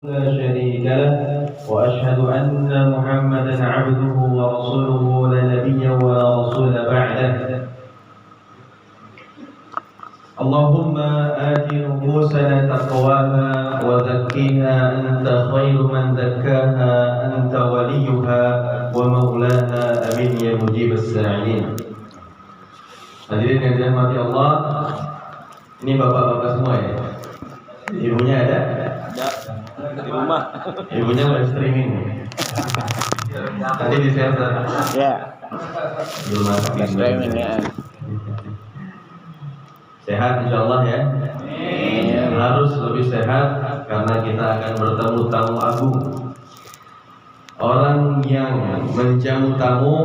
لا شريك له وأشهد أن محمدا عبده ورسوله لا نبي ولا رسول بعده. اللهم آت نفوسنا تقواها وزكيها أنت خير من زكاها أنت وليها ومولاها آمين يا مجيب الساعين. Hadirin yang dirahmati Allah, ini bapak-bapak semua ya. Ibunya ada? Di rumah. Ibunya live streaming. Tadi di center. Ya. Di rumah Live streaming ya. Sehat insyaallah ya. Harus lebih sehat karena kita akan bertemu tamu agung. Orang yang menjamu tamu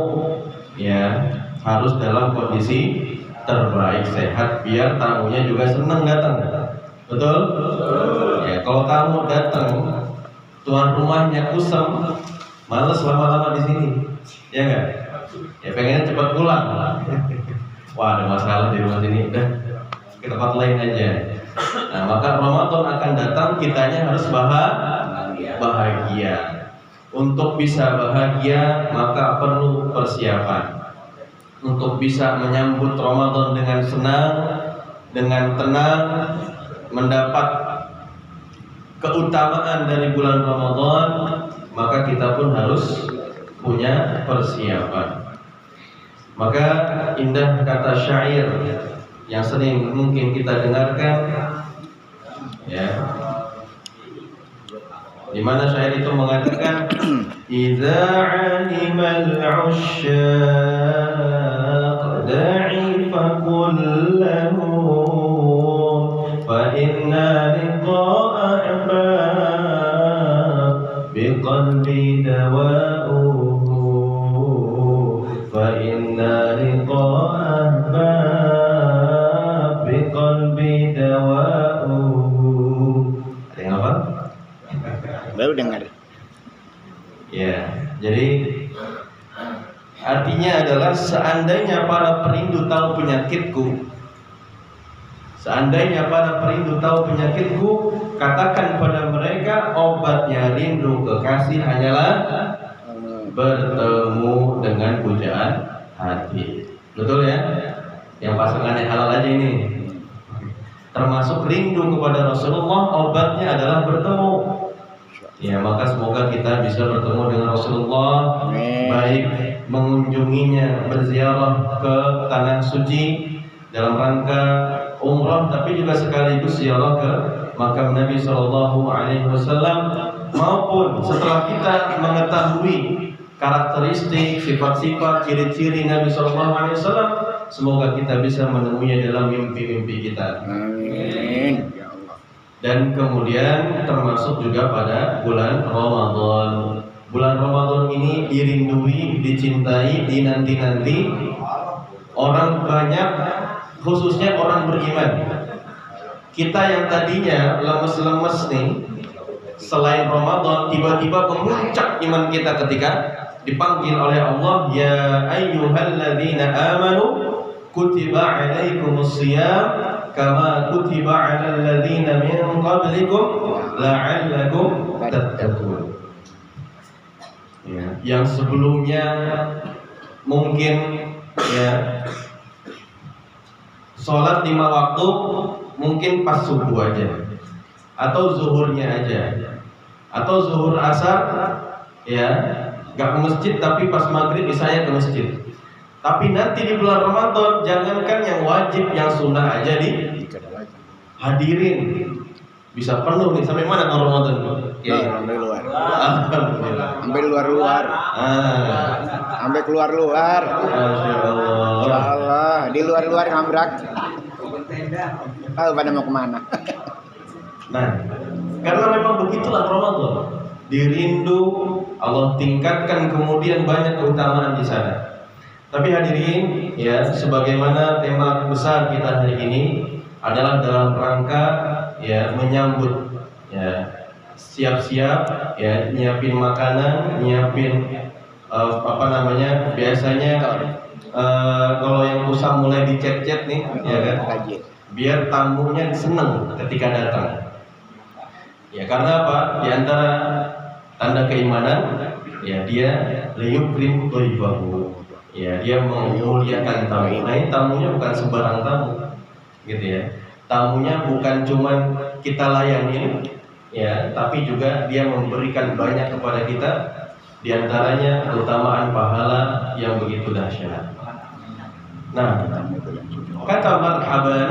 ya harus dalam kondisi terbaik, sehat, biar tamunya juga senang datang. Betul? Ya, kalau tamu datang, tuan rumahnya kusam, males lama-lama di sini, ya nggak? Ya pengennya cepat pulang. Wah, ada masalah di rumah sini, udah ke tempat lain aja. Nah, maka Ramadan akan datang, kitanya harus bahagia. Untuk bisa bahagia, maka perlu persiapan. Untuk bisa menyambut Ramadan dengan senang, dengan tenang, mendapat keutamaan dari bulan Ramadan, maka kita pun harus punya persiapan. Maka indah kata syair yang sering mungkin kita dengarkan, ya, di mana syair itu mengatakan, "Idza 'alimal 'usyaq da'ifa kullahu fa inna liqa'a ahbab biqalbi dawa'uhu fa inna liqa'a ahbab biqalbi dawa'uhu." Ada yang apa? Baru dengar. Ya, jadi artinya adalah seandainya para perindu tahu penyakitku, katakan pada mereka obatnya rindu kekasih hanyalah bertemu dengan pujaan hati. Betul ya? Yang pasangannya halal aja ini. Termasuk rindu kepada Rasulullah, obatnya adalah bertemu. Ya, maka semoga kita bisa bertemu dengan Rasulullah. Amin. Baik mengunjunginya, berziarah ke tanah suci dalam rangka umrah, tapi juga sekaligus ziarah ke makam Nabi Shallallahu Alaihi Wasallam, maupun setelah kita mengetahui karakteristik, sifat-sifat, ciri-ciri Nabi Shallallahu Alaihi Wasallam, semoga kita bisa menemuinya dalam mimpi-mimpi kita. Amin. Dan kemudian termasuk juga pada bulan Ramadan. Bulan Ramadan ini dirindui, dicintai, dinanti-nanti orang banyak, khususnya orang beriman. Kita yang tadinya lemes-lemes nih, selain Ramadan, tiba-tiba memuncak iman kita ketika dipanggil oleh Allah, ya ayyuhalladzina amanu kutiba alaikumus shiyam kama kutiba 'alal ladzina min qablikum la'allakum tattaqun. Ya, yang sebelumnya mungkin ya sholat 5 waktu mungkin pas subuh aja, atau zuhurnya aja, atau zuhur asar ya nggak ke masjid, tapi pas maghrib misalnya ke masjid. Tapi nanti di bulan Ramadan, jangankan yang wajib, yang sunnah aja hadirin, bisa penuh nih. Sampai mana kalau Ramadan? Sampai luar. Alhamdulillah. Sampai luar-luar. Sampai keluar-luar. Masya Allah. Di luar-luar ngambrak. Tahu pada mau kemana? Nah, karena memang begitulah Ramadan. Dirindu, Allah tingkatkan, kemudian banyak keutamaan di sana. Tapi hadirin, ya, sebagaimana tema besar kita hari ini adalah dalam rangka ya menyambut, ya, siap-siap, ya, nyiapin makanan, nyiapin biasanya kalau yang usah mulai dicet-cet nih, ya kan, biar tamunya seneng ketika datang. Ya karena apa? Di antara tanda keimanan, ya dia liyukrim dhaifahu. Ya dia memuliakan tamu. Nah ini tamunya bukan sembarang tamu, gitu ya. Tamunya bukan cuman kita layani, ya, tapi juga dia memberikan banyak kepada kita. Di antaranya keutamaan pahala yang begitu dahsyat. Nah, kata marhaban,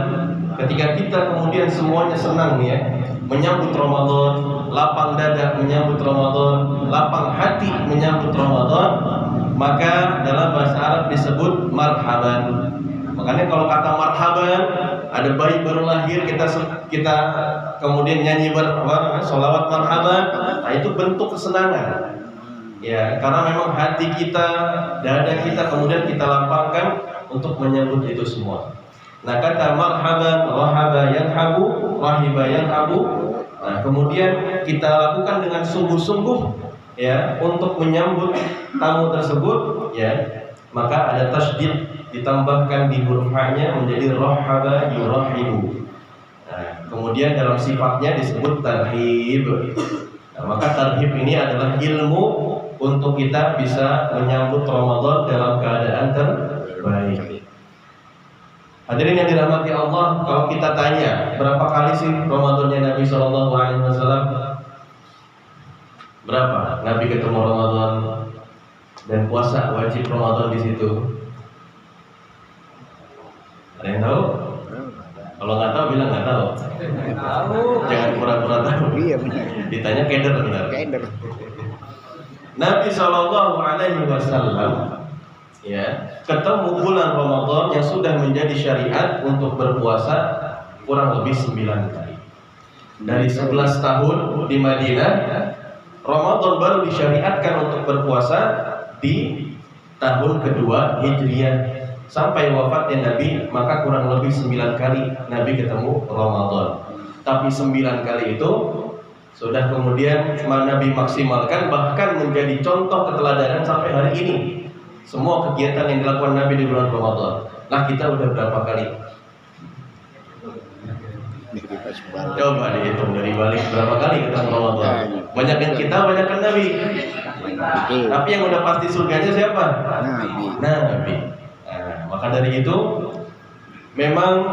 ketika kita kemudian semuanya senang ya, menyambut Ramadan, lapang dada menyambut Ramadan, lapang hati menyambut Ramadan, maka dalam bahasa Arab disebut marhaban. Makanya kalau kata marhaban, ada bayi baru lahir, kita kemudian nyanyi sholawat marhaban, nah itu bentuk kesenangan. Ya, karena memang hati kita, dada kita kemudian kita lapangkan untuk menyambut itu semua. Nah kata marhaban, rahaba yarhabu, rahiba yarhabu. Nah kemudian kita lakukan dengan sungguh-sungguh ya untuk menyambut tamu tersebut ya. Maka ada tasydid ditambahkan di huruf ha-nya menjadi rahaba yurahibu. Nah kemudian dalam sifatnya disebut tarhib. Nah, maka tarhib ini adalah ilmu untuk kita bisa menyambut Ramadan dalam keadaan terbaik. Hadirin yang dirahmati Allah, kalau kita tanya berapa kali sih Ramadannya Nabi Shallallahu Alaihi Wasallam? Berapa? Nabi ketemu Ramadan dan puasa wajib Ramadan di situ. Ada yang tahu? Kalau nggak tahu bilang nggak tahu. Jangan pura-pura tahu. Iya benar. Ditanya keder benar. Keder. Nabi Shallallahu Alaihi Wasallam ya ketemu bulan Ramadan yang sudah menjadi syariat untuk berpuasa kurang lebih 9 kali. Dari 11 tahun di Madinah, Ramadan baru disyariatkan untuk berpuasa di tahun kedua Hijriah. Sampai wafatnya Nabi, maka kurang lebih 9 kali Nabi ketemu Ramadan. Tapi 9 kali itu sudah kemudian Nabi maksimalkan, bahkan menjadi contoh keteladanan sampai hari ini. Semua kegiatan yang dilakukan Nabi di bulan Ramadan. Nah kita udah berapa kali? Coba dihitung dari balik berapa kali ketemu Ramadan. Banyakan kita, banyakan Nabi. Tapi yang udah pasti surganya siapa? Nabi. Nah, maka dari itu memang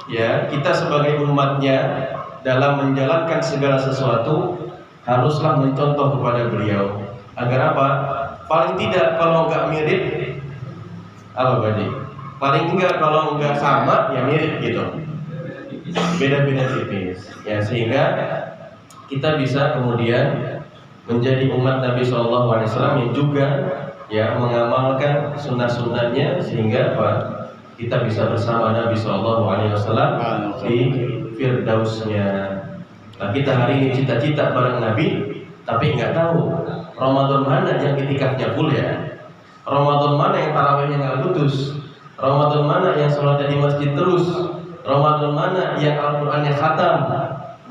ya kita sebagai umatnya dalam menjalankan segala sesuatu haruslah mencontoh kepada beliau. Agar apa? Paling tidak kalau nggak mirip apa Badi? Paling enggak kalau nggak sama ya mirip gitu. Beda-beda tipis. Ya sehingga kita bisa kemudian menjadi umat Nabi SAW yang juga ya mengamalkan sunnah-sunnahnya sehingga apa? Kita bisa bersama Nabi SAW di Firdausnya. Nah kita hari ini cita-cita bareng Nabi, tapi nggak tahu Ramadan mana yang itikafnya full ya, Ramadan mana yang tarawihnya nggak putus, Ramadan mana yang sholatnya di masjid terus, Ramadan mana yang Al-Qur'annya khatam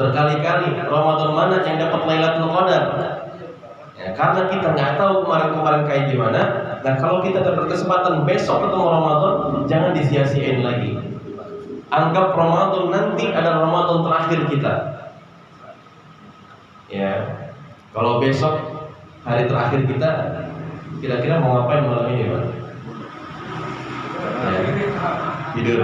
berkali-kali, Ramadan mana yang dapat Lailatul Qadar. Ya, karena kita nggak tahu kemarin-kemarin kayak gimana. Nah kalau kita dapat kesempatan besok ketemu Ramadan, jangan disia-siain lagi. Anggap Ramadan nanti adalah Ramadan terakhir kita. Ya, kalau besok hari terakhir kita, kira-kira mau ngapain malam ini, Pak? Ya, tidur.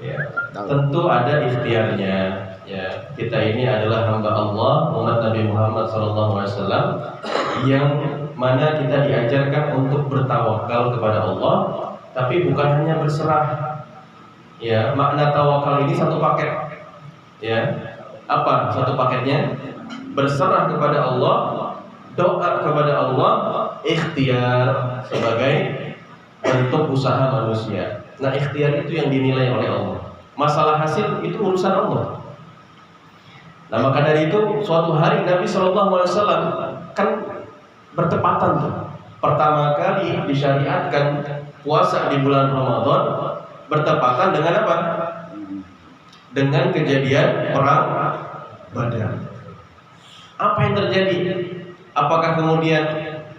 Ya, tentu ada ikhtiarnya. Ya, kita ini adalah hamba Allah, umat Nabi Muhammad SAW, yang mana kita diajarkan untuk bertawakal kepada Allah, tapi bukan hanya berserah. Ya, makna tawakal ini satu paket. Ya, apa satu paketnya? Berserah kepada Allah, doa kepada Allah, ikhtiar sebagai bentuk usaha manusia. Nah, ikhtiar itu yang dinilai oleh Allah. Masalah hasil itu urusan Allah. Nah, maka dari itu suatu hari Nabi SAW kan bertepatan tuh. Pertama kali disyariatkan puasa di bulan Ramadan bertepatan dengan apa? Dengan kejadian perang Badar. Apa yang terjadi? Apakah kemudian,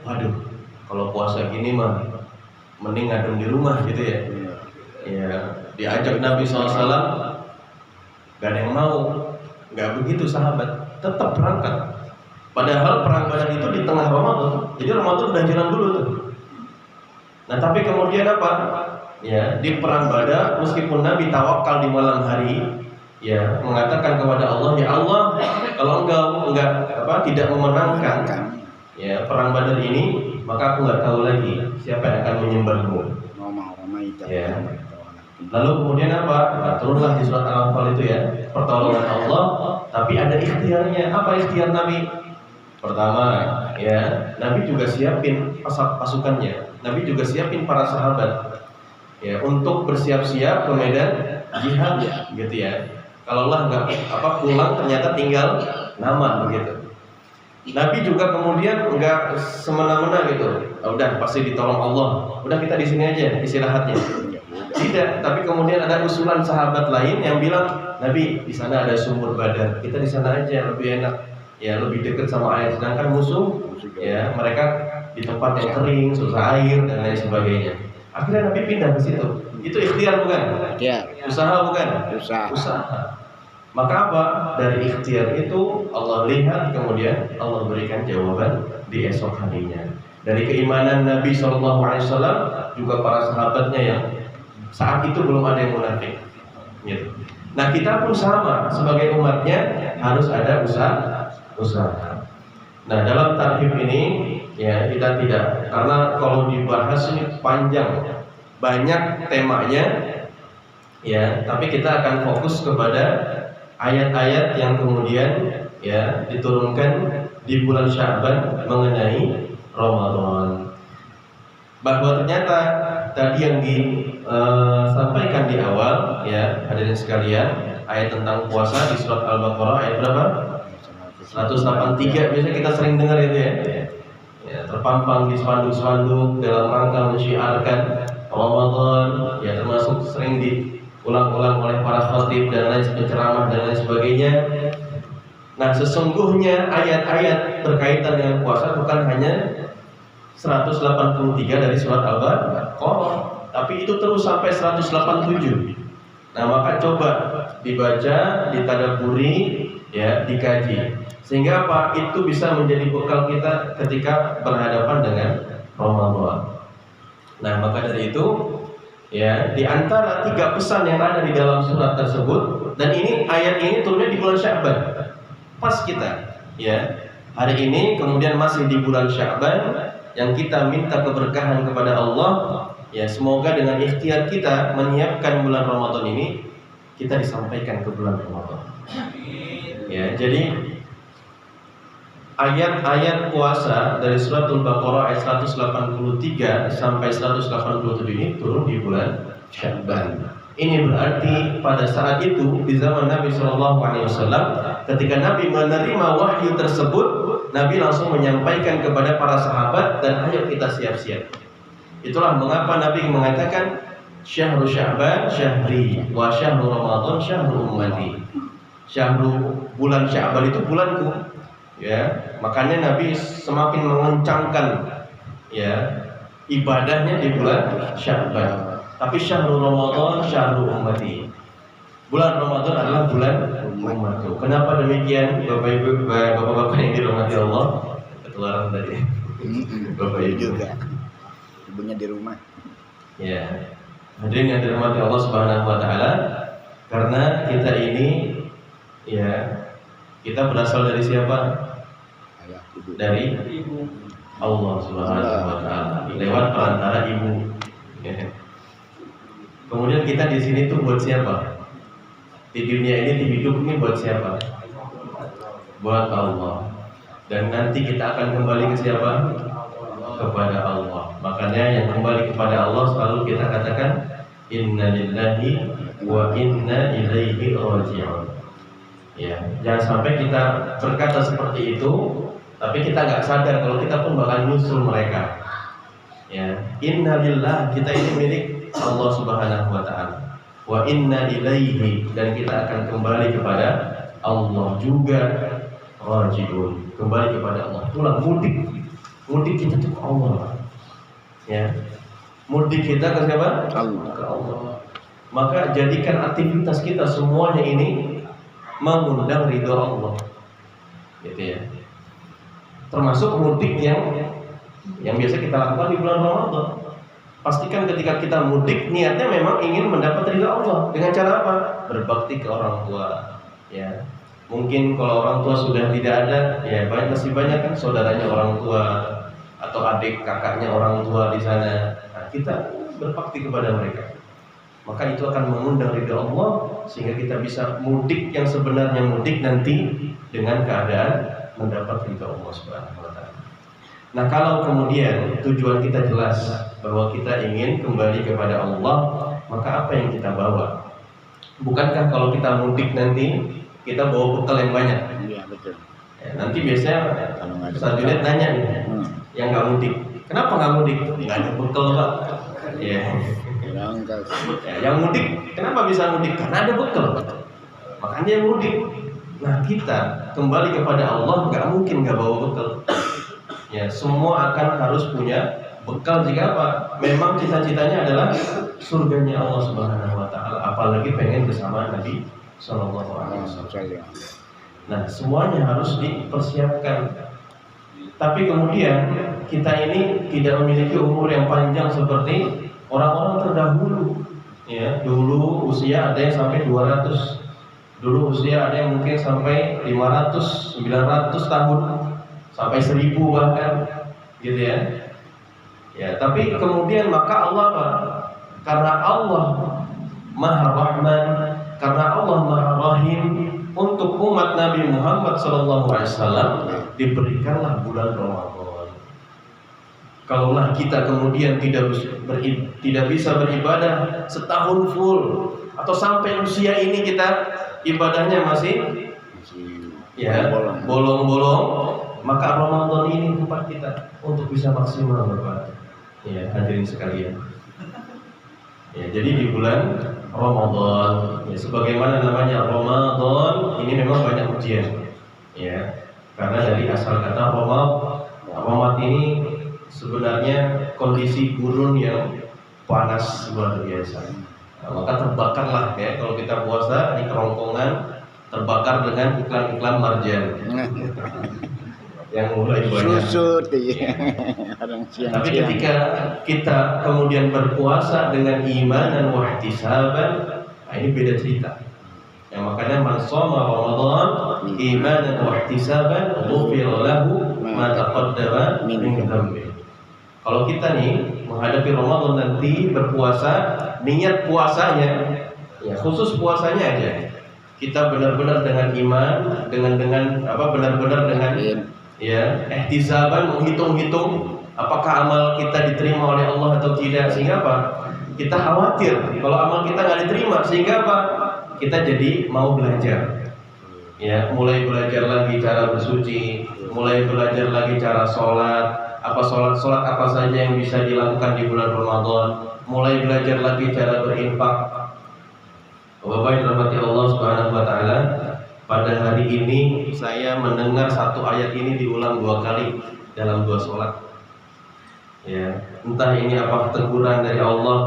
waduh, kalau puasa gini mah mending ngadem di rumah gitu ya? Ya, diajak Nabi SAW, gak ada yang mau. Nggak begitu sahabat, tetap berangkat. Padahal perang Badar itu di tengah Ramadan, jadi Ramadan udah jalan dulu tuh. Nah tapi kemudian apa? Ya, di perang Badar meskipun Nabi tawakal di malam hari, ya mengatakan kepada Allah, ya Allah, kalau engkau tidak memenangkan ya perang Badar ini, maka aku nggak tahu lagi siapa yang akan menyembahmu. Ya. Lalu kemudian apa? Nah, turunlah di surat Al-Anfal itu ya, pertolongan Allah, tapi ada ikhtiarnya. Apa ikhtiar Nabi? Pertama, ya Nabi juga siapin pasukannya. Nabi juga siapin para sahabat, ya untuk bersiap-siap ke medan jihad, gitu ya. Kalau lah nggak pulang ternyata tinggal nama begitu. Nabi juga kemudian nggak semena-mena gitu. Udah pasti ditolong Allah. Udah kita di sini aja istirahatnya. Tidak, tapi kemudian ada usulan sahabat lain yang bilang, Nabi di sana ada sumur Badar, kita di sana aja lebih enak, ya lebih dekat sama air. Sedangkan musuh, ya mereka di tempat yang kering, susah air dan lain sebagainya. Akhirnya Nabi pindah ke situ. Itu ikhtiar bukan? Ya. Usaha bukan? Usaha. Maka apa? Dari ikhtiar itu Allah lihat, kemudian Allah berikan jawaban di esok harinya. Dari keimanan Nabi SAW juga para sahabatnya yang saat itu belum ada yang munafik. Gitu. Nah kita pun sama sebagai umatnya harus ada usaha. Nah dalam tarhib ini ya kita tidak, karena kalau dibahas ini panjang, banyak temanya ya. Tapi kita akan fokus kepada ayat-ayat yang kemudian ya diturunkan di bulan Sya'ban mengenai Ramadan. Bahwa ternyata tadi yang disampaikan di awal ya hadirin sekalian, ayat tentang puasa di surat Al-Baqarah ayat berapa? 183. Biasanya kita sering dengar itu ya. Ya terpampang di spanduk-spanduk dalam rangka mensyiarkan Ramadan, ya termasuk sering diulang-ulang oleh para khatib dan lain penceramah dan lain sebagainya. Nah sesungguhnya ayat-ayat berkaitan dengan puasa bukan hanya 183 dari surat Al-Baqarah, tapi itu terus sampai 187. Nah maka coba dibaca, ditadaburi, ya dikaji, sehingga apa? Itu bisa menjadi bekal kita ketika berhadapan dengan Ramadan. Nah maka dari itu, ya di antara 3 pesan yang ada di dalam surat tersebut, dan ini ayat ini turunnya di bulan Sya'ban, pas kita, ya hari ini kemudian masih di bulan Sya'ban, yang kita minta keberkahan kepada Allah, ya semoga dengan ikhtiar kita menyiapkan bulan Ramadan ini, kita disampaikan ke bulan Ramadan. Ya, jadi ayat-ayat puasa dari surat Al-Baqarah ayat 183 sampai 187 ini turun di bulan Sya'ban. Ini berarti pada saat itu di zaman Nabi SAW, ketika Nabi menerima wahyu tersebut, Nabi langsung menyampaikan kepada para sahabat dan ayo kita siap-siap. Itulah mengapa Nabi mengatakan Syahrul Sya'ban syahri wa syahrul Ramadan syahrul ummati. Bulan Sya'ban itu bulanku. Ya, makanya Nabi semakin mengencangkan ya ibadahnya di bulan Sya'ban. Tapi syahrul Ramadan syahrul ummati. Bulan Ramadan adalah bulan umatku. Kenapa demikian? Bapak-bapak yang dirahmati Allah, ketularan tadi. Bapak ibu juga. Ibunya di rumah. Ya. Hadirin yang dirahmati Allah Subhanahu wa taala, karena kita ini ya kita berasal dari siapa? Dari Allah Subhanahu wa taala lewat perantara ibu. Ya. Kemudian kita di sini tuh buat siapa? Di dunia ini hidup ini buat siapa? Buat Allah. Dan nanti kita akan kembali ke siapa? Kepada Allah. Makanya yang kembali kepada Allah selalu kita katakan inna lillahi wa inna ilaihi raji'un. Ya, jangan sampai kita berkata seperti itu, tapi kita nggak sadar kalau kita pun bakal nyusul mereka. Ya, inna lillah, kita ini milik Allah Subhanahu wa taala. Wa inna ilaihi, dan kita akan kembali kepada Allah juga. Rajiun, kembali kepada Allah. Pulang mudik kita ke Allah. Ya. Mudik kita ke siapa? Allah. Ke Allah. Maka jadikan aktivitas kita semuanya ini mengundang ridho Allah, gitu ya. Termasuk mudik yang biasa kita lakukan di bulan Ramadan. Pastikan ketika kita mudik niatnya memang ingin mendapat ridho Allah. Dengan cara apa? Berbakti ke orang tua, ya. Mungkin kalau orang tua sudah tidak ada, ya masih banyak kan saudaranya orang tua atau adik kakaknya orang tua di sana. Nah, kita berbakti kepada mereka. Maka itu akan mengundang ridho Allah sehingga kita bisa mudik yang sebenarnya mudik nanti dengan keadaan mendapat ridho Allah Subhanahu wa taala. Nah, kalau kemudian tujuan kita jelas bahwa kita ingin kembali kepada Allah, maka apa yang kita bawa? Bukankah kalau kita mudik nanti kita bawa bekal yang banyak? Iya, betul. Ya, nanti biasanya Ustaz Junaid nanya nih, yang nggak mudik, kenapa nggak mudik? Nggak ada bekal, Pak. Ya. Ya, yang mudik, kenapa bisa mudik? Karena ada bekal, Pak. Makanya yang mudik. Nah, kita kembali kepada Allah nggak mungkin nggak bawa bekal. Ya, semua akan harus punya bekal. Jika apa? Memang cita-citanya adalah surganya Allah Subhanahu wa taala, apalagi pengen bersama Nabi sallallahu alaihi wasallam. Nah, semuanya harus dipersiapkan. Tapi kemudian kita ini tidak memiliki umur yang panjang seperti orang-orang terdahulu. Ya, dulu usia ada yang sampai 200. Dulu usia ada yang mungkin sampai 500, 900 tahun, sampai 1000 bahkan, gitu ya. Ya, tapi kemudian maka Allah apa? Karena Allah Maha Rahman, karena Allah Maha Rahim, untuk umat Nabi Muhammad SAW diberikanlah bulan Ramadan. Kalaulah kita kemudian tidak bisa beribadah setahun full atau sampai usia ini kita ibadahnya masih ya bolong-bolong, maka Ramadan ini tempat kita untuk bisa maksimal beribadah. Ya, hadirin sekalian. Ya, jadi di bulan Ramadan, ya, sebagaimana namanya Ramadan, ini memang banyak ujian. Ya, karena dari asal kata Ramadan ini sebenarnya kondisi gurun yang panas luar biasa. Nah, maka terbakarlah ya kalau kita puasa di kerongkongan, terbakar dengan iklan-iklan marjan yang mulai banyak. Susut, ya. Tapi ketika kita kemudian berpuasa dengan iman dan wahtisaban, nah ini beda cerita. Ya, makanya man shoma Ramadan imanan wa ihtisaban ghufira lahu ma taqaddama min dhanbi. Kalau kita nih menghadapi Ramadan nanti berpuasa, niat puasanya ya khusus puasanya aja. Kita benar-benar dengan iman, dengan benar-benar dengan ya ihtisaban, menghitung-hitung apakah amal kita diterima oleh Allah atau tidak, sehingga apa? Kita khawatir kalau amal kita nggak diterima, sehingga apa? Kita jadi mau belajar, ya, mulai belajar lagi cara bersuci, mulai belajar lagi cara sholat, sholat apa saja yang bisa dilakukan di bulan Ramadan, mulai belajar lagi cara berinfak. Bapak yang dirahmati Allah Subhanahu wa taala, pada hari ini saya mendengar satu ayat ini diulang 2 kali dalam 2 sholat. Ya, entah ini apa teguran dari Allah,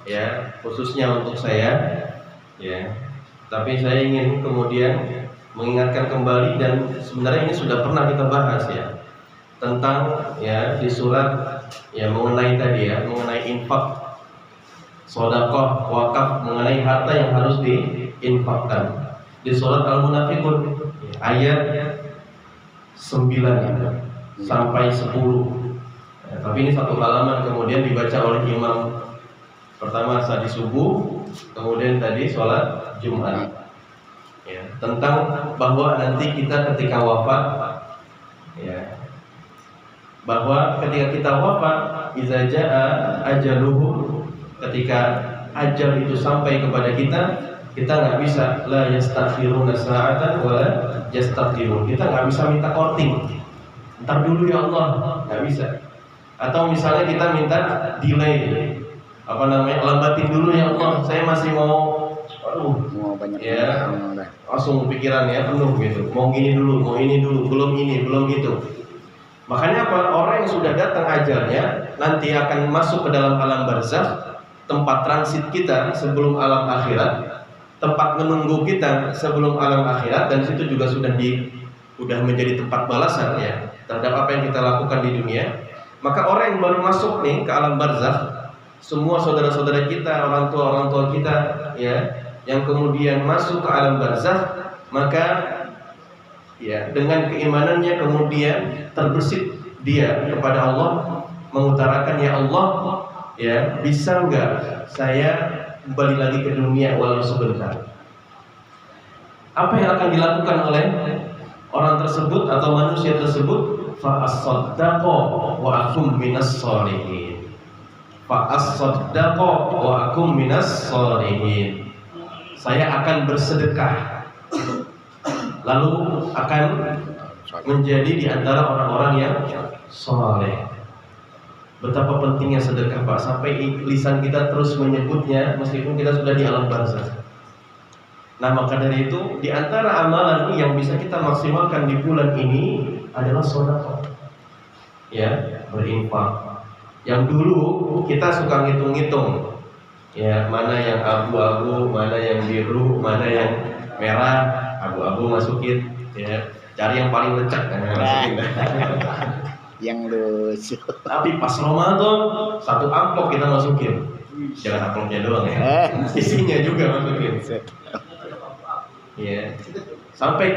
ya, khususnya untuk saya, ya. Tapi saya ingin kemudian mengingatkan kembali, dan sebenarnya ini sudah pernah kita bahas ya, tentang ya di surat ya mengenai tadi ya, mengenai infak, sedekah, wakaf, mengenai harta yang harus diinfakkan. Di surat Al-Munafiqun ayat 9 sampai 10. Ya, tapi ini satu halaman kemudian dibaca oleh imam. Pertama tadi subuh, kemudian tadi sholat Jumat. Ya, tentang bahwa nanti kita ketika wafat, ya, bahwa ketika kita wafat, iza jaa ajaluhum, ketika ajal itu sampai kepada kita nggak bisa la yastaghfiruna sa'atan wa la yastaghfirun. Kita nggak bisa minta korting, ntar dulu ya Allah, nggak bisa. Atau misalnya kita minta delay, lambatin dulu ya Allah, saya masih mau banyak ya, langsung pikiran ya penuh gitu, mau gini dulu, mau ini dulu, belum ini, belum itu. Makanya apa? Orang yang sudah datang ajalnya nanti akan masuk ke dalam alam barzakh, tempat transit kita sebelum alam akhirat. tempat menunggu kita sebelum alam akhirat, dan situ juga sudah menjadi tempat balasan ya terhadap apa yang kita lakukan di dunia. Maka orang yang baru masuk nih ke alam barzakh, semua saudara-saudara kita, orang tua kita ya, yang kemudian masuk ke alam barzakh, maka ya dengan keimanannya kemudian terbersit dia kepada Allah, mengutarakan, ya Allah, ya bisa enggak saya kembali lagi ke dunia walau sebentar. Apa yang akan dilakukan oleh orang tersebut atau manusia tersebut? Fa as-saddaqa wa akum minas sholihin. Fa as-saddaqa wa akum minas sholihin. Saya akan bersedekah, lalu akan menjadi di antara orang-orang yang soleh. Betapa pentingnya sedekah, Pak, sampai lisan kita terus menyebutnya meskipun kita sudah di alam barzakh. Nah, maka dari itu di antara amalan yang bisa kita maksimalkan di bulan ini adalah sedekah. Ya, berinfak. Yang dulu kita suka ngitung-ngitung. Ya, mana yang abu-abu, mana yang biru, mana yang merah. Abu-abu masukin, ya. Cari yang paling lecek kan masukin. Yang lucu. Tapi pas Ramadan satu amplop kita masukin. Jangan amplopnya doang ya. Isinya juga masukin. Ya. Sampai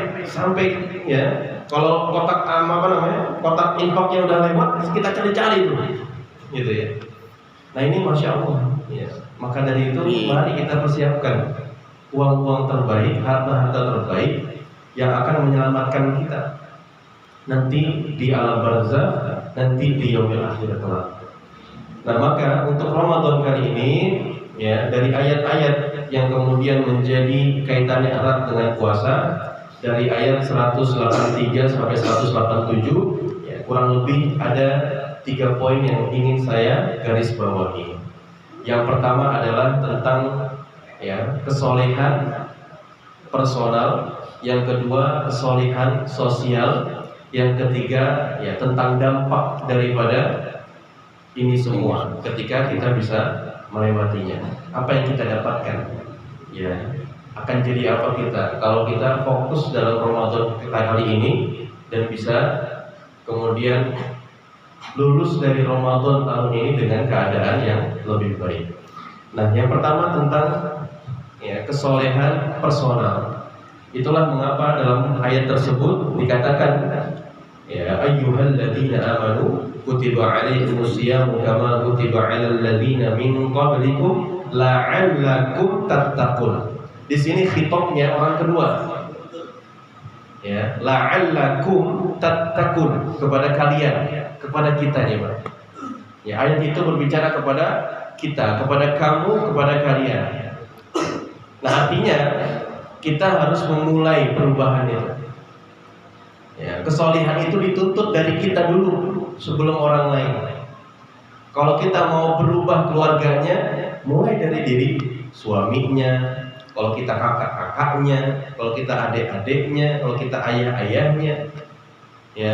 ya, kalau kotak apa namanya? Kotak infaknya udah lewat, kita cari-cari tuh. Gitu ya. Nah, ini Masya Allah ya. Maka dari itu mari kita persiapkan uang-uang terbaik, harta-harta terbaik yang akan menyelamatkan kita nanti di alam barzakh, nanti di yaumil akhir kelak. Nah, maka untuk Ramadan kali ini ya, dari ayat-ayat yang kemudian menjadi kaitannya erat dengan puasa, dari ayat 183 sampai 187 ya, kurang lebih ada 3 poin yang ingin saya garis bawahi. Yang pertama adalah tentang ya kesolehan personal, yang kedua kesolehan sosial, yang ketiga ya tentang dampak daripada ini semua ketika kita bisa melewatinya. Apa yang kita dapatkan ya, akan jadi apa kita kalau kita fokus dalam Ramadan kita kali ini dan bisa kemudian lulus dari Ramadan tahun ini dengan keadaan yang lebih baik. Nah, yang pertama tentang ya kesolehan personal. Itulah mengapa dalam ayat tersebut dikatakan ya ayyuhalladzina amanu kutiba alaikumus syiyamu kama kutiba alal ladzina min qablikum la'allakum tattaqun. Di sini khitabnya orang kedua. Ya, la'allakum tattaqun, kepada kalian, kepada kita nih, Pak. Ya, ayat itu berbicara kepada kita, kepada kamu, kepada kalian. Nah, artinya kita harus memulai perubahan itu. Ya, kesolehan itu dituntut dari kita dulu sebelum orang lain. Kalau kita mau berubah keluarganya, mulai dari diri suaminya, kalau kita kakak-kakaknya, kalau kita adik-adiknya, kalau kita ayah-ayahnya, ya,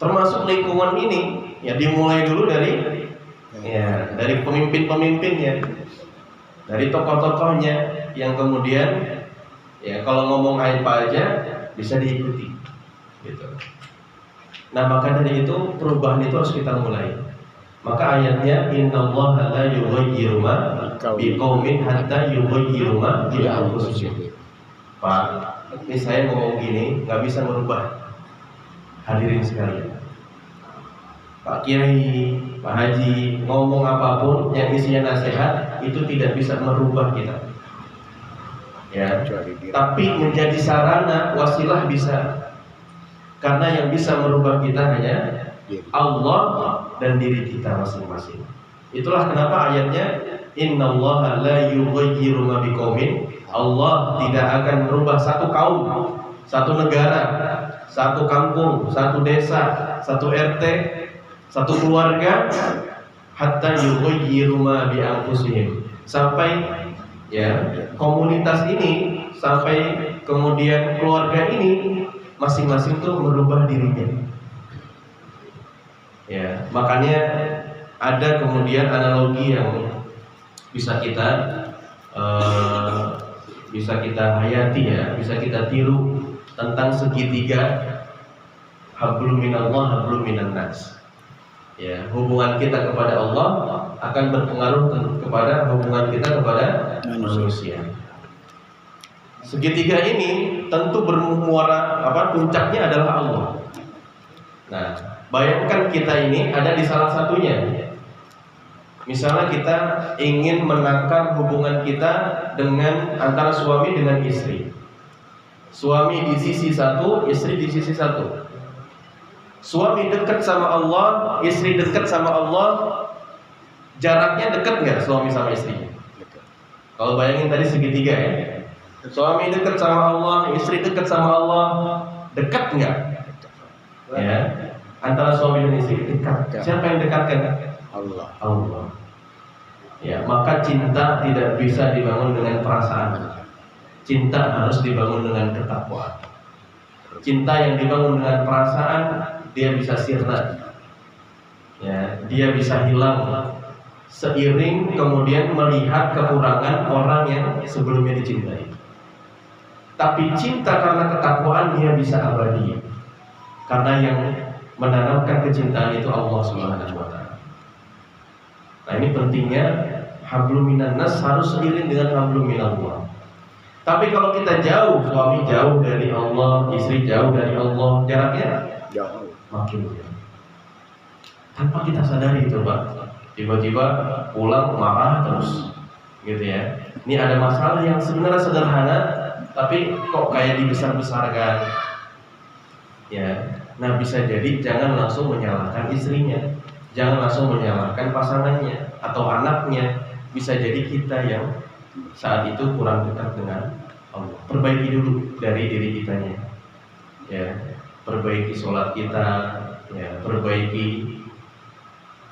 termasuk lingkungan ini, ya dimulai dulu dari pemimpin-pemimpinnya, dari tokoh-tokohnya, yang kemudian ya kalau ngomong apa aja bisa diikuti, gitu. Nah, maka dari itu perubahan itu harus kita mulai. Maka ayatnya innallaha la yughayyiru ma biqaumin hatta yughayyiru ma bi anfusihim. Pak, ini saya ngomong gini nggak bisa merubah hadirin sekalian. Pak Kiai, Pak Haji ngomong apapun yang isinya nasihat itu tidak bisa merubah kita. Ya, tapi menjadi sarana wasilah bisa. Karena yang bisa merubah kita hanya Allah dan diri kita masing-masing. Itulah kenapa ayatnya innallaha la yughayyiru ma biqaumin. Allah tidak akan merubah satu kaum, satu negara, satu kampung, satu desa, satu RT, satu keluarga hatta yughayyiru ma bi anfusihim. Sampai ya komunitas ini, sampai kemudian keluarga ini masing-masing tuh merubah dirinya. Ya, makanya ada kemudian analogi yang bisa kita bisa kita hayati ya, bisa kita tiru tentang segitiga hablum minallah hablum minan nas. Ya, hubungan kita kepada Allah akan berpengaruh kepada hubungan kita kepada manusia. Segitiga ini tentu bermuara puncaknya adalah Allah. Nah, bayangkan kita ini ada di salah satunya. Misalnya kita ingin menakar hubungan kita dengan antara suami dengan istri. Suami di sisi satu, istri di sisi satu. Suami dekat sama Allah, istri dekat sama Allah. Jaraknya dekat nggak suami sama istrinya? Kalau bayangin tadi segitiga ya. Suami dekat sama Allah, istri dekat sama Allah, dekat nggak? Ya, antara suami dan istri dekat. Siapa yang dekatkan? Allah. Allah. Ya, maka cinta tidak bisa dibangun dengan perasaan. Cinta harus dibangun dengan ketakwaan. Cinta yang dibangun dengan perasaan, dia bisa sirna. Ya, dia bisa hilang seiring kemudian melihat kekurangan orang yang sebelumnya dicintai. Tapi cinta karena ketakwaan dia bisa abadi. Karena yang menanamkan kecintaan itu Allah Subhanahu wa taala. Nah, ini pentingnya hablum minan nas harus seiring dengan hablum minallah. Tapi kalau kita jauh, suami jauh dari Allah, istri jauh dari Allah, jaraknya jauh, makin jauh. Tanpa kita sadari itu, Pak. Tiba-tiba pulang marah terus, gitu ya. Ini ada masalah yang sebenarnya sederhana, tapi kok kayak dibesar-besarkan. Ya, nah bisa jadi jangan langsung menyalahkan istrinya, jangan langsung menyalahkan pasangannya atau anaknya. Bisa jadi kita yang saat itu kurang dekat dengan Allah. Perbaiki dulu dari diri kitanya, ya. Perbaiki sholat kita, ya. Perbaiki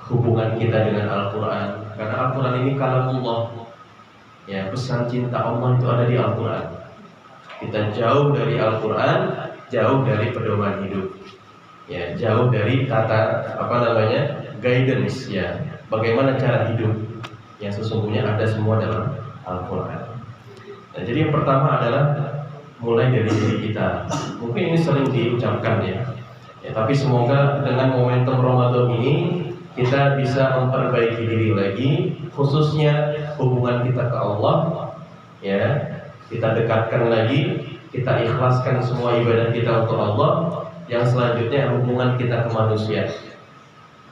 hubungan kita dengan Al-Quran. Karena Al-Quran ini kalamullah, ya. Pesan cinta Allah itu ada di Al-Quran. Kita jauh dari Al-Quran, jauh dari pedoman hidup, ya. Jauh dari kata guidance, ya. Bagaimana cara hidup yang sesungguhnya ada semua dalam Al-Quran. Nah, jadi yang pertama adalah mulai dari diri kita. Mungkin ini sering diucapkan ya, tapi semoga dengan momentum Ramadan ini kita bisa memperbaiki diri lagi, khususnya hubungan kita ke Allah, ya. Kita dekatkan lagi, kita ikhlaskan semua ibadah kita untuk Allah. Yang selanjutnya hubungan kita ke manusia.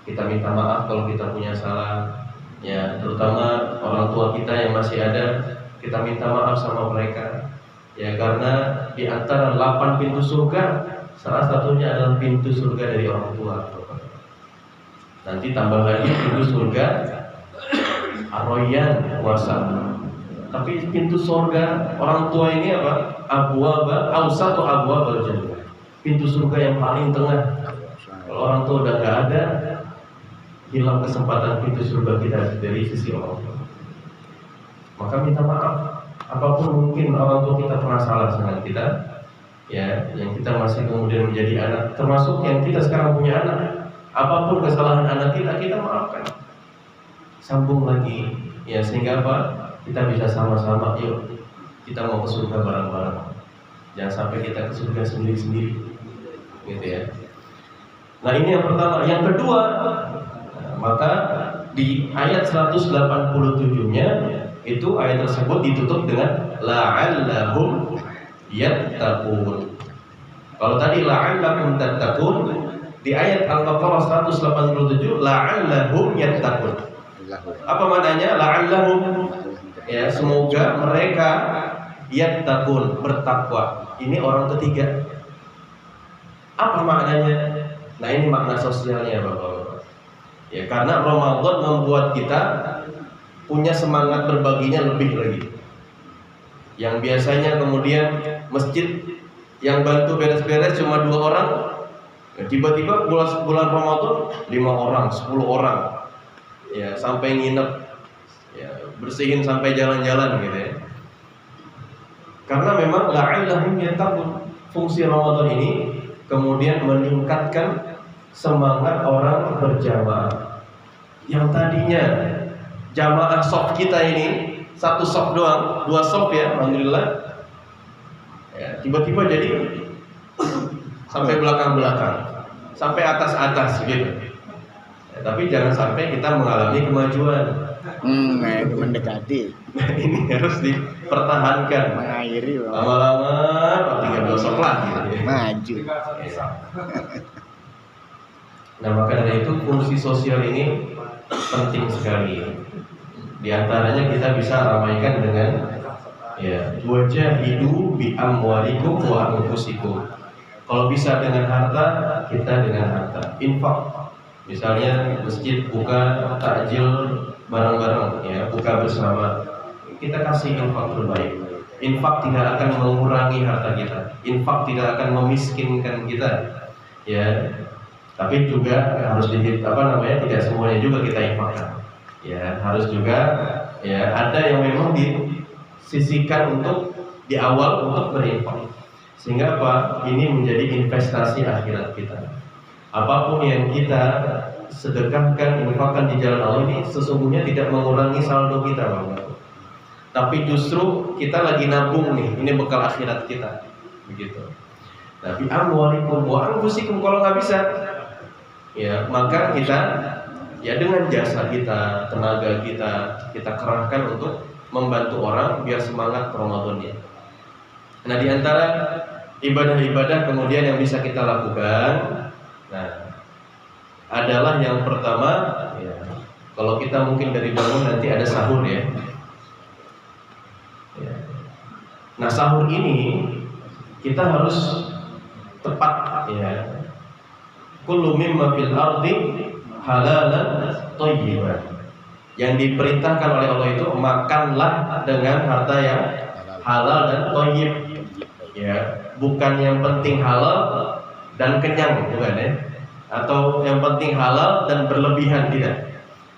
Kita minta maaf kalau kita punya salah, ya, terutama orang tua kita yang masih ada, kita minta maaf sama mereka, ya, karena di antara 8 pintu surga, salah satunya adalah pintu surga dari orang tua. Nanti tambah lagi pintu surga Ar-Rayyan wasa. Tapi pintu surga orang tua ini apa? Abwaba awsatu abwabal jannah. Pintu surga yang paling tengah. Kalau orang tua udah nggak ada, hilang kesempatan pintu surga kita dari sisi orang tua. Maka minta maaf. Apapun mungkin orang tua kita pernah salah dengan kita, ya, yang kita masih kemudian menjadi anak, termasuk yang kita sekarang punya anak. Apapun kesalahan anak kita, kita maafkan. Sambung lagi, ya, sehingga apa? Kita bisa sama-sama, yuk, kita mau ke surga bareng-bareng. Jangan sampai kita ke surga sendiri-sendiri, gitu ya. Nah, ini yang pertama. Yang kedua, maka di ayat 187-nya itu ayat tersebut ditutup dengan la'allahum yattaqun. Kalau tadi la'allakum tattaqun, di ayat Al-Baqarah 187 la'allahum yattaqun. Apa maknanya la'allahum? Ya, semoga mereka yattaqun, bertakwa. Ini orang ketiga. Apa maknanya? Nah, ini makna sosialnya, Bapak-bapak. Ya, karena Ramadan membuat kita punya semangat berbaginya lebih lagi. Yang biasanya kemudian masjid yang bantu beres-beres cuma 2 orang, tiba-tiba bulan Ramadan 5 orang, 10 orang, ya, sampai nginep, ya, bersihin sampai jalan-jalan gitu ya. Karena memang la'allahum yattaqun, fungsi Ramadan ini kemudian meningkatkan semangat orang berjamaah. Yang tadinya jamaah soft kita ini satu soft doang, 2 soft ya, alhamdulillah. Ya, tiba-tiba jadi sampai belakang-belakang, sampai atas-atas gitu. Ya, tapi jangan sampai kita mengalami kemajuan. Itu mendekati. Ini harus dipertahankan. Mengairi. Lama-lama tinggal gosok lagi. Maju. Nah, maka dari itu fungsi sosial ini penting sekali. Di antaranya kita bisa ramaikan dengan wajahidu bi amwalikum wa anfusikum. Kalau bisa dengan harta, kita dengan harta. Infak. Misalnya masjid buka takjil bareng-bareng ya, buka bersama. Kita kasih infak terbaik. Infak tidak akan mengurangi harta kita. Infak tidak akan memiskinkan kita. Ya. Tapi juga harus tidak semuanya juga kita infakkan. Ya, harus juga ya ada yang memang disisihkan untuk di awal untuk berinfak. Sehingga apa? Ini menjadi investasi akhirat kita. Apapun yang kita sedekahkan, infakkan di jalan Allah ini sesungguhnya tidak mengurangi saldo kita, Bapak. Tapi justru kita lagi nabung nih, ini bekal akhirat kita. Begitu. Nah, bi amwalikum wa anfusikum, kalau nggak bisa ya, maka kita ya dengan jasa kita, tenaga kita kerahkan untuk membantu orang biar semangat Ramadannya. Nah, di antara ibadah-ibadah kemudian yang bisa kita lakukan, nah, adalah yang pertama ya, kalau kita mungkin dari bangun nanti ada sahur ya. Nah, sahur ini kita harus tepat ya. Kullu mimma fil ardi halalan thayyiban. Yang diperintahkan oleh Allah itu makanlah dengan harta yang halal dan thayyib. Ya, bukan yang penting halal dan kenyang, bukan ya. Atau yang penting halal dan berlebihan, tidak.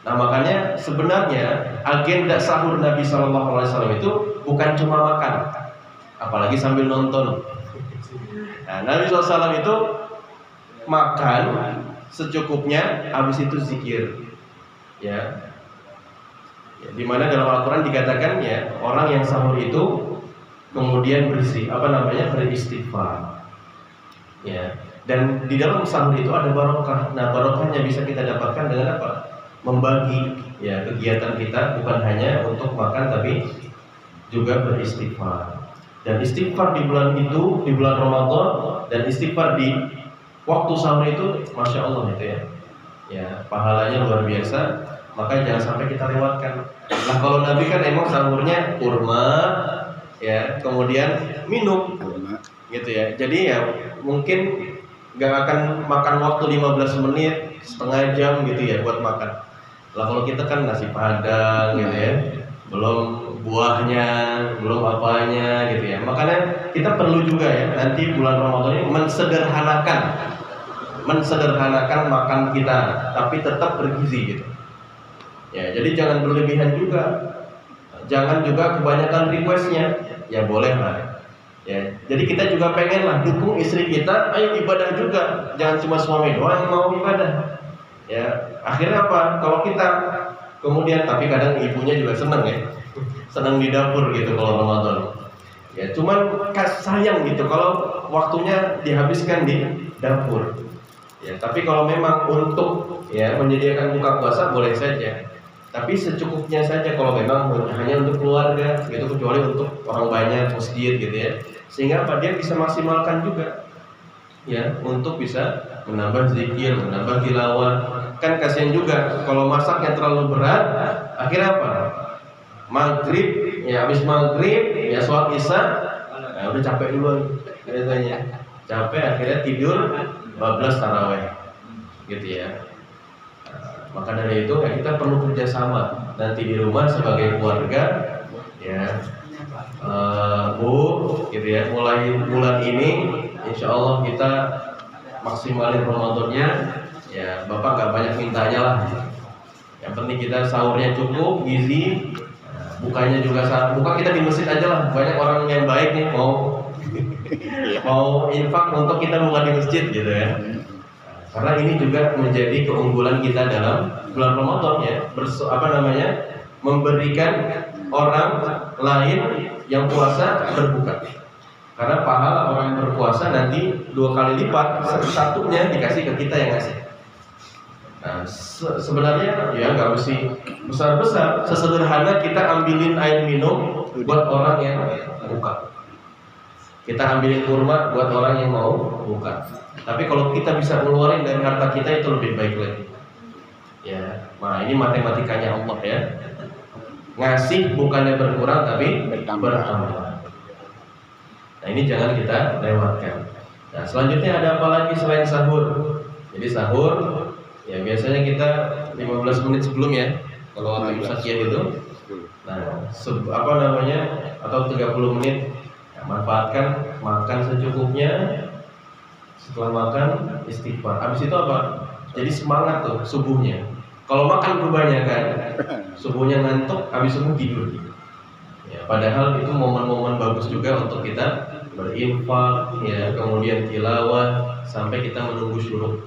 Nah, makanya sebenarnya agenda sahur Nabi SAW itu bukan cuma makan, apalagi sambil nonton. Nah, Nabi SAW itu makan secukupnya, habis itu zikir. Ya. Dimana dalam Al-Quran dikatakan ya, orang yang sahur itu kemudian beristighfar. Ya. Dan di dalam sahur itu ada barokah. Nah, barokahnya bisa kita dapatkan dengan apa? Membagi ya kegiatan kita, bukan hanya untuk makan tapi juga beristighfar. Dan istighfar di bulan itu, di bulan Ramadan, dan istighfar di waktu sahur itu, masya Allah itu ya. Ya, pahalanya luar biasa. Maka jangan sampai kita lewatkan. Nah, kalau Nabi kan emang sahurnya kurma, ya, kemudian minum, gitu ya. Jadi ya mungkin nggak akan makan waktu 15 menit, setengah jam gitu ya buat makan. Lah kalau kita kan nasi padang gitu ya, belum buahnya, belum apanya gitu ya. Makanya kita perlu juga ya nanti bulan Ramadan ini mensederhanakan makan kita, tapi tetap bergizi gitu. Ya, jadi jangan berlebihan juga, jangan juga kebanyakan requestnya. Ya boleh lah. Ya, jadi kita juga pengen lah dukung istri kita, ayo ibadah juga, jangan cuma suami doang yang mau ibadah. Ya, akhirnya apa? Kalau kita kemudian, tapi kadang ibunya juga senang ya, senang di dapur gitu kalau Ramadan. Ya, cuman sayang gitu kalau waktunya dihabiskan di dapur. Ya, tapi kalau memang untuk ya menyediakan buka puasa boleh saja. Tapi secukupnya saja kalau memang hanya untuk keluarga gitu, kecuali untuk orang banyak, masjid gitu ya. Sehingga apa? Dia bisa maksimalkan juga ya untuk bisa menambah zikir, menambah tilawah. Kan kasihan juga kalau masaknya terlalu berat, akhirnya apa? Maghrib, ya habis maghrib, ya sholat isya, udah capek duluan biasanya. Capek akhirnya tidur, bablas taraweh gitu ya. Maka dari itu ya kita perlu kerjasama nanti di rumah sebagai keluarga ya, Bu gitu ya, mulai bulan ini insya Allah kita maksimalin Ramadannya ya. Bapak gak banyak mintanya lah, yang penting kita sahurnya cukup gizi, bukanya juga buka kita di masjid aja lah. Banyak orang yang baik nih mau infak untuk kita buka di masjid gitu ya. Karena ini juga menjadi keunggulan kita dalam bulan Ramadan ya, memberikan orang lain yang puasa berbuka. Karena pahala orang yang berpuasa nanti 2 kali lipat, satunya dikasih ke kita yang ngasih. Nah, sebenarnya ya nggak mesti besar-besar, sesederhana kita ambilin air minum buat orang yang buka. Kita ambilin kurma buat orang yang mau buka. Tapi kalau kita bisa ngeluarin dari harta kita itu lebih baik lagi. Ya, nah ini matematikanya Allah ya. Ngasih bukannya berkurang tapi bertambah. Nah ini jangan kita lewatkan. Nah selanjutnya ada apa lagi selain sahur? Jadi sahur ya biasanya kita 15 menit sebelum ya. Kalau waktu imsakiyah itu. Nah, apa namanya? Atau 30 menit. Ya, manfaatkan makan secukupnya. Setelah makan istighfar. Habis itu apa? Jadi semangat tuh subuhnya. Kalau makan kebanyakan, subuhnya ngantuk, habis subuh tidur. Ya, padahal itu momen-momen bagus juga untuk kita berinfak, ya, kemudian tilawah sampai kita menunggu syuruk.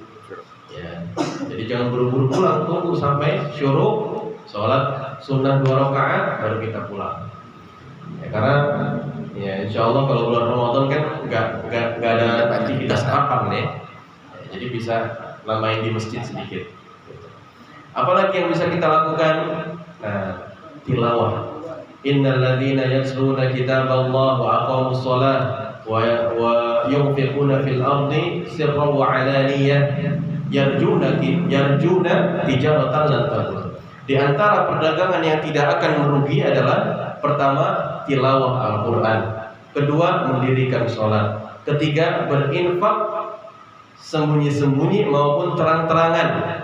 Ya, jadi jangan buru-buru pulang, tunggu sampai syuruk, sholat sunnah 2 rakaat baru kita pulang. Ya, karena ya insya Allah kalau bulan Ramadan kan nggak ada aktivitas kapan ya. Jadi bisa lamain di masjid sedikit. Apalagi yang bisa kita lakukan? Nah, tilawah. Innal ladzina yatluna kitaballahi wa aqamus shalah wa yunfiquna fil ardi sirran wa 'alaniyah yarjuna tijaratan lan tabur. Di antara perdagangan yang tidak akan merugi adalah pertama tilawah Al-Qur'an, kedua mendirikan sholat, ketiga berinfak sembunyi-sembunyi maupun terang-terangan.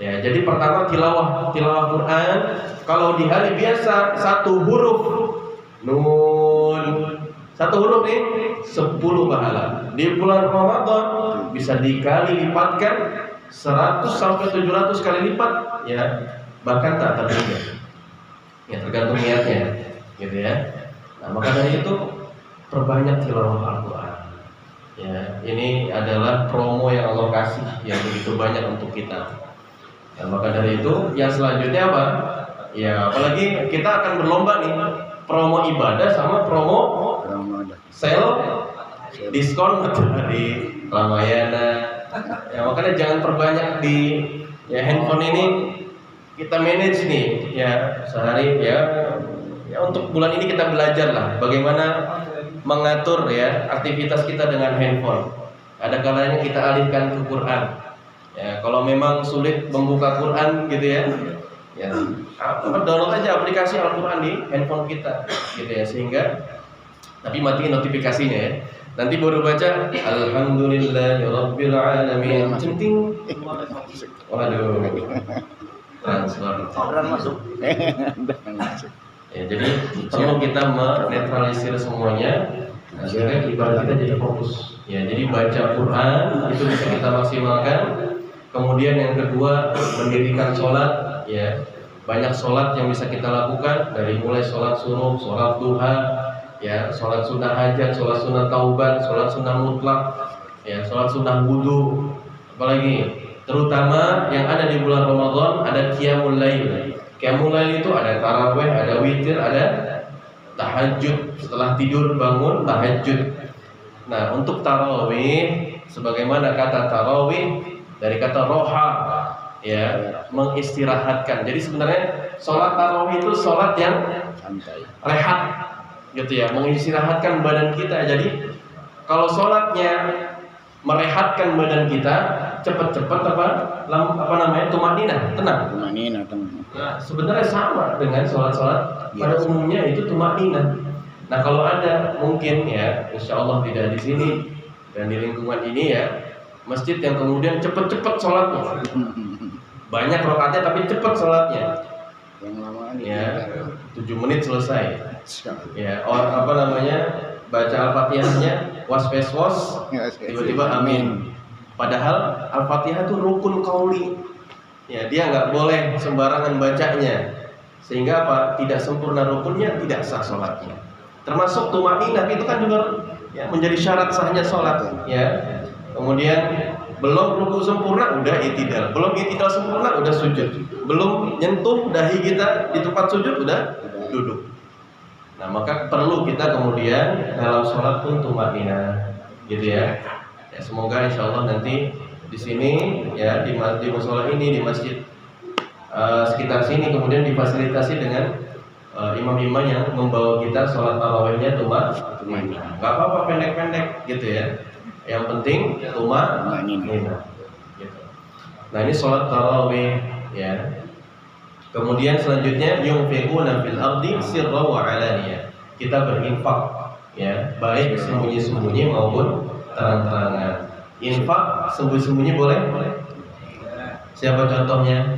Ya, jadi pertama tilawah Quran. Kalau di hari biasa 1 huruf nun, 1 huruf nih 10 pahala. Di bulan Ramadan bisa dikali lipatkan 100 sampai 700 kali lipat, ya bahkan tak terhingga. Ya tergantung niatnya, gitu ya. Nah maka dari itu perbanyak tilawah Al-Quran. Ya ini adalah promo yang Allah kasih yang begitu banyak untuk kita. Nah, maka dari itu yang selanjutnya apa? Ya apalagi kita akan berlomba nih, promo ibadah sama promo sale diskon di Ramayana. Ya makanya jangan perbanyak di ya handphone ini, kita manage nih ya sehari ya untuk bulan ini kita belajar lah bagaimana mengatur ya aktivitas kita dengan handphone. Ada kalanya kita alihkan ke Quran. Ya, kalau memang sulit membuka Quran gitu ya, ya download aja aplikasi Al-Quran di handphone kita, gitu ya, sehingga tapi matiin notifikasinya ya. Nanti baru baca Alhamdulillahirabbil alamin. Centing. Waduh. Transfer. masuk. Ya, jadi perlu kita menetralisir semuanya sehingga ibadah kita jadi fokus. Ya, jadi baca Quran itu bisa kita maksimalkan. Kemudian yang kedua mendirikan sholat, ya banyak sholat yang bisa kita lakukan dari mulai sholat sunnah, sholat duha, ya sholat sunnah hajat, sholat sunnah taubat, sholat sunnah mutlak, ya sholat sunnah wudu, apalagi terutama yang ada di bulan Ramadan ada qiyamul lail. Qiyamul lail itu ada tarawih, ada witir, ada tahajud, setelah tidur bangun tahajud. Nah untuk tarawih sebagaimana kata tarawih dari kata roha, ya mengistirahatkan. Jadi sebenarnya sholat tarawih itu sholat yang rehat, gitu ya, mengistirahatkan badan kita. Jadi kalau sholatnya merehatkan badan kita, cepat-cepat apa namanya tumanina, tenang. Nah, sebenarnya sama dengan sholat-sholat pada umumnya itu tumanina. Nah kalau ada mungkin ya, insya Allah tidak di sini dan di lingkungan ini ya. Masjid yang kemudian cepet-cepet sholatnya, banyak rakaatnya tapi cepet sholatnya, yang lama ya 7 menit selesai, ya apa namanya baca Al-Fatihahnya was-was tiba-tiba amin, padahal Al-Fatihah itu rukun qauli, ya dia nggak boleh sembarangan bacanya, sehingga apa tidak sempurna rukunnya, tidak sah sholatnya. Termasuk tumaninah itu kan juga ya menjadi syarat sahnya sholat, ya. Kemudian Belum ruku sempurna udah itidal, belum itidal sempurna udah sujud, belum nyentuh dahi kita di tempat sujud udah duduk. Nah maka perlu kita kemudian dalam sholat pun tumanina, gitu ya. Ya semoga insya Allah nanti di sini ya di musola ini di masjid sekitar sini kemudian difasilitasi dengan imam-imam yang membawa kita sholat tarawihnya tumanina. Gak apa-apa pendek-pendek gitu ya. Yang penting tumanina. Gitu. Nah ini sholat tarawih ya. Kemudian selanjutnya yunfiquna fil ardi sirra wa alaniyah. Kita berinfak ya, baik sembunyi-sembunyi maupun terang-terangan. Infak sembunyi-sembunyi boleh? Siapa contohnya?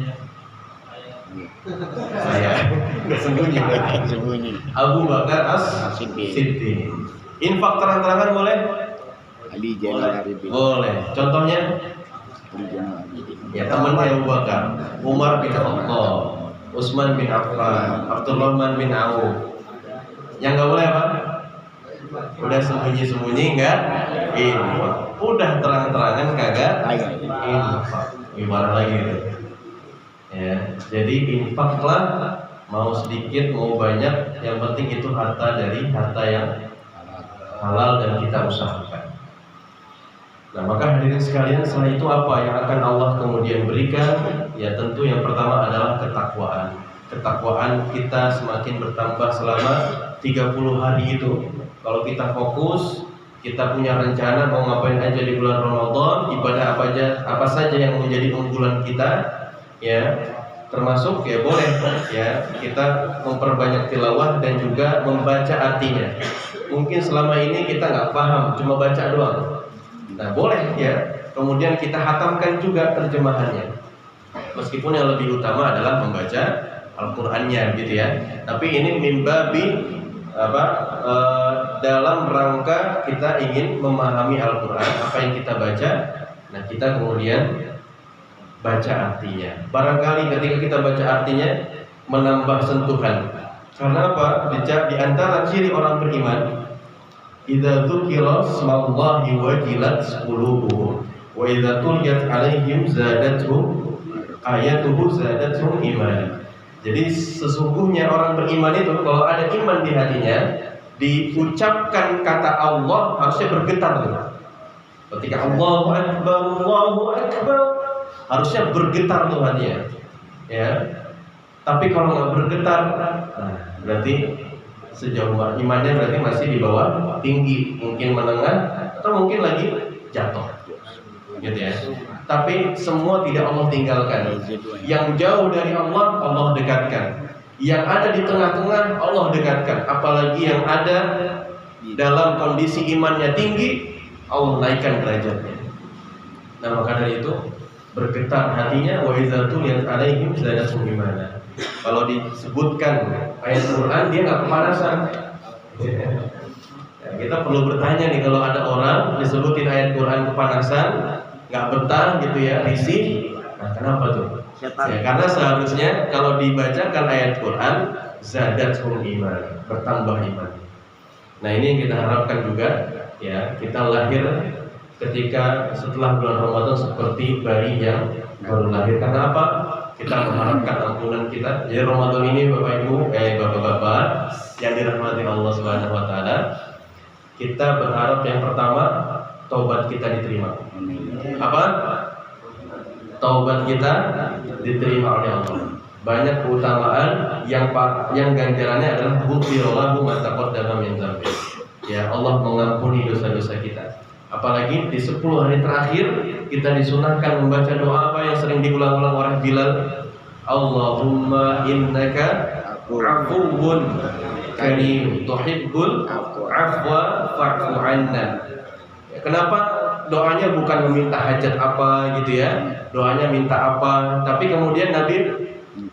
Saya. Sembunyi. Abu Bakar As-Siddiq. Infak terang-terangan boleh? Ali Jainal Arifin. Boleh. Contohnya? Ya temannya Abu Bakar, Umar bin Khattab, Utsman bin Affan, Abdurrahman bin Auf. Yang nggak boleh apa? Udah sembunyi-sembunyi enggak? Infak. Udah terang-terangan kagak? Infak. Gimana lagi itu? Ya, jadi infaklah mau sedikit mau banyak, yang penting itu harta dari harta yang halal dan kita usahakan. Nah maka hadirin sekalian, setelah itu apa yang akan Allah kemudian berikan? Ya tentu yang pertama adalah ketakwaan. Ketakwaan kita semakin bertambah selama 30 hari itu. Kalau kita fokus, kita punya rencana mau ngapain aja di bulan Ramadan, ibadah apa saja yang menjadi unggulan kita, ya termasuk ya boleh ya kita memperbanyak tilawah dan juga membaca artinya. Mungkin selama ini kita nggak paham, cuma baca doang. Nah boleh ya, kemudian kita hatamkan juga terjemahannya. Meskipun yang lebih utama adalah membaca Al-Qur'annya gitu ya. Tapi ini mimbabi dalam rangka kita ingin memahami Al-Qur'an, apa yang kita baca. Nah kita kemudian baca artinya. Barangkali ketika kita baca artinya menambah sentuhan. Karena apa? Di antara ciri orang beriman, idza dzukira smallahi wajilat qulubuhum wa idza tuliyat alaihim zadatuhum ayatuhu zadatuhum iman. Jadi sesungguhnya orang beriman itu kalau ada iman di hatinya, diucapkan kata Allah harusnya bergetar tuh. Ketika Allahu Akbar harusnya bergetar tuh hatinya. Ya. Tapi kalau nggak bergetar, nah, berarti sejauh imannya berarti masih di bawah, tinggi, mungkin menengah, atau mungkin lagi jatuh, gitu ya. Tapi semua tidak Allah tinggalkan. Yang jauh dari Allah, Allah dekatkan. Yang ada di tengah-tengah, Allah dekatkan. Apalagi yang ada dalam kondisi imannya tinggi, Allah naikkan derajatnya. Nah maka dari itu bergetar hatinya, wa idza tuliyat alaihim zadatuhum imana. Kalau disebutkan ayat Quran dia nggak kepanasan. Ya, kita perlu bertanya nih, kalau ada orang disebutin ayat Quran kepanasan, nggak betah gitu ya, risih. Nah kenapa tuh? Ya, karena seharusnya kalau dibacakan ayat Quran zadatuhum iman, bertambah iman. Nah ini yang kita harapkan juga ya, kita lahir ketika setelah bulan Ramadan seperti bayi yang baru lahir. Karena apa? Kita mengharapkan ampunan kita. Jadi Ramadan ini Bapak Ibu, Bapak-bapak yang dirahmati Allah Subhanahu wa taala, kita berharap yang pertama taubat kita diterima. Apa? Taubat kita diterima oleh Allah. Banyak keutamaan yang ganjarannya adalah ghufirallahu ma taqaddama min dzambi. Ya, Allah mengampuni dosa-dosa kita. Apalagi di 10 hari terakhir kita disunahkan membaca doa apa yang sering diulang-ulang oleh Bilal. Allahumma innaka afuwun karim tuhibbul afwa fa'fu anna. Kenapa doanya bukan meminta hajat apa gitu ya, doanya minta apa, tapi kemudian Nabi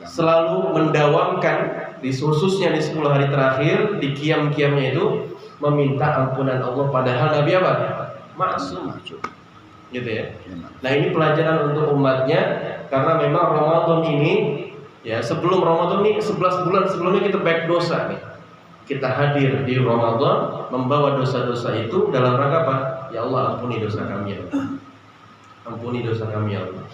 selalu mendawamkan khususnya di 10 hari terakhir, di qiyam-qiyamnya itu meminta ampunan Allah, padahal Nabi apa? Maksum, gitu ya. Nah ini pelajaran untuk umatnya, karena memang Ramadan ini ya, sebelum Ramadan ini 11 bulan sebelumnya kita baik dosa nih. Kita hadir di Ramadan membawa dosa-dosa itu dalam rangka apa? Ya Allah ampuni dosa kami ya. ampuni dosa kami ya Allah.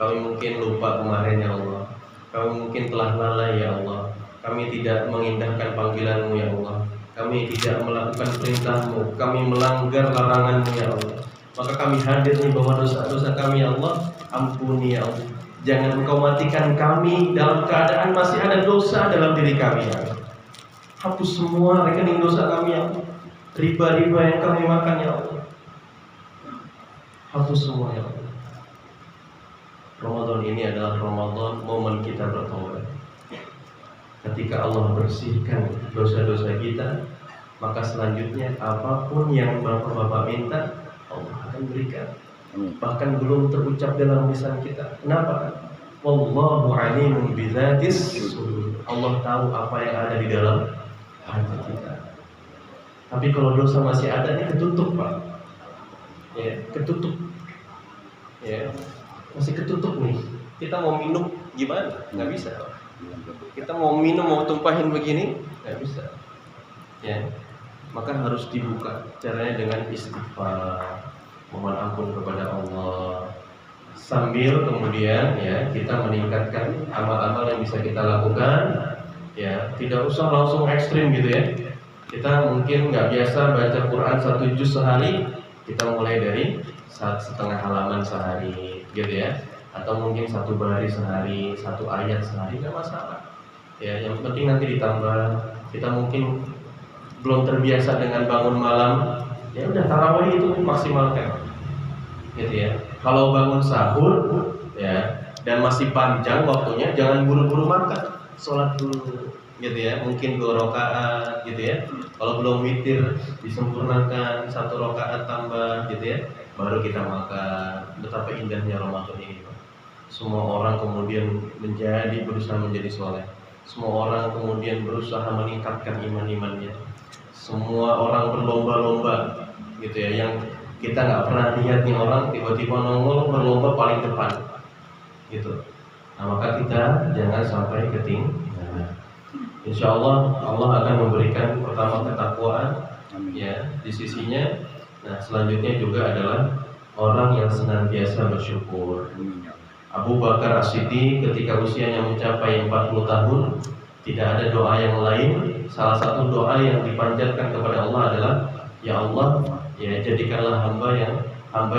Kami mungkin lupa kemarin ya Allah. Kami mungkin telah lalai ya Allah. Kami tidak mengindahkan panggilan-Mu ya Allah. Kami tidak melakukan perintah-Mu. Kami melanggar larangan-Mu ya Allah. Maka kami hadir nih bahwa dosa-dosa kami ya Allah, ampuni ya Allah. Jangan Engkau matikan kami dalam keadaan masih ada dosa dalam diri kami ya Allah. Hapus semua rekening dosa kami ya Allah. Riba-riba yang kami makan ya Allah. Hapus semua ya Allah. Ramadan ini adalah Ramadan momen kita bertobat. Ketika Allah bersihkan dosa-dosa kita, maka selanjutnya apapun yang Bapak-bapak minta, Allah akan berikan. Bahkan belum terucap dalam lisan kita. Kenapa? Wallahu alimun bizatis sudur. Allah tahu apa yang ada di dalam hati kita. Tapi kalau dosa masih ada, ini ketutup, Pak. Ya, ketutup. Ya, masih ketutup nih. Kita mau minum gimana? Nggak bisa. Kita mau minum, mau tumpahin begini, nggak bisa. Ya, maka harus dibuka. Caranya dengan istighfar, mohon ampun kepada Allah. Sambil kemudian ya kita meningkatkan amal-amal yang bisa kita lakukan. Ya, tidak usah langsung ekstrim gitu ya. Kita mungkin nggak biasa baca Quran 1 juz sehari, kita mulai dari 1,5 halaman sehari, gitu ya. Atau mungkin 1 baris sehari, 1 ayat sehari, nggak masalah. Ya, yang penting nanti ditambah. Kita mungkin belum terbiasa dengan bangun malam, ya udah tarawih itu maksimalkan, gitu ya. Kalau bangun sahur, ya, dan masih panjang waktunya, jangan buru-buru makan, sholat dulu, gitu ya. Mungkin 2 rakaat, gitu ya. Kalau belum witir, disempurnakan 1 rakaat tambah, gitu ya. Baru kita makan. Betapa indahnya Ramadan ini, Pak. Semua orang kemudian berusaha menjadi soleh. Semua orang kemudian berusaha meningkatkan iman-imannya. Semua orang berlomba-lomba, gitu ya. Yang kita nggak pernah lihat nih orang tiba-tiba nongol berlomba paling depan, gitu. Nah, maka kita jangan sampai ketinggalan. Insya Allah Allah akan memberikan pertama ketakwaan, ya, di sisinya. Nah, selanjutnya juga adalah orang yang senantiasa bersyukur. Abu Bakar As-Siddiq ketika usianya mencapai 40 tahun, tidak ada doa yang lain. Salah satu doa yang dipanjatkan kepada Allah adalah, ya Allah, ya jadikanlah hamba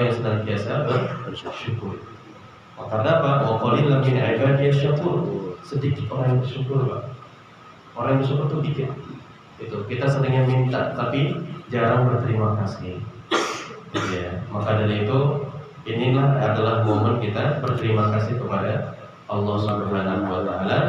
yang senantiasa bersyukur. Karena apa? Wa qalilun min ibadiyasy syakur. Sedikit orang yang bersyukur, Pak. Orang yang bersyukur itu dikit. Itu kita seringnya minta tapi jarang berterima kasih. Ya, maka dari itu inilah adalah momen kita berterima kasih kepada Allah Subhanahu wa taala,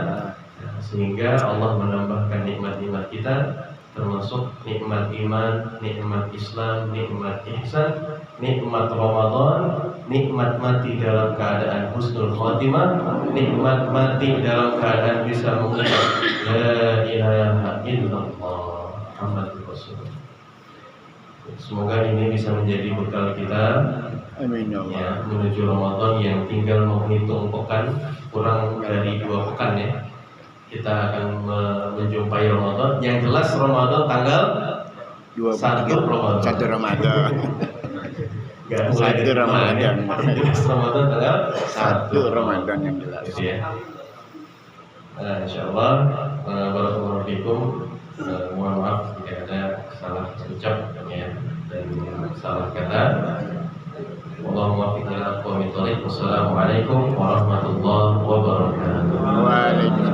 sehingga Allah menambahkan nikmat-nikmat kita, termasuk nikmat iman, nikmat Islam, nikmat ihsan, nikmat Ramadan, nikmat mati dalam keadaan husnul khotimah, nikmat mati dalam keadaan bisa mengucap la ilaha illallah Muhammadur Rasulullah. Semoga ini bisa menjadi bekal kita, Amin ya Allah. ya, menuju Ramadan yang tinggal menghitung pekan, kurang dari 2 pekan ya. Kita akan menjumpai Ramadan. Yang jelas Ramadan tanggal 1 Ramadan. 1 Ramadan. Gak mulai 1 Ramadan. Ramadan tanggal 1 Ramadan yang jelas. Gitu ya. Insyaallah, barakallahu fikum. Mohon maaf jika ada salah ucap ya, dan salah kata. Wassalamualaikum warahmatullahi wabarakatuh. Waalaikumsalam.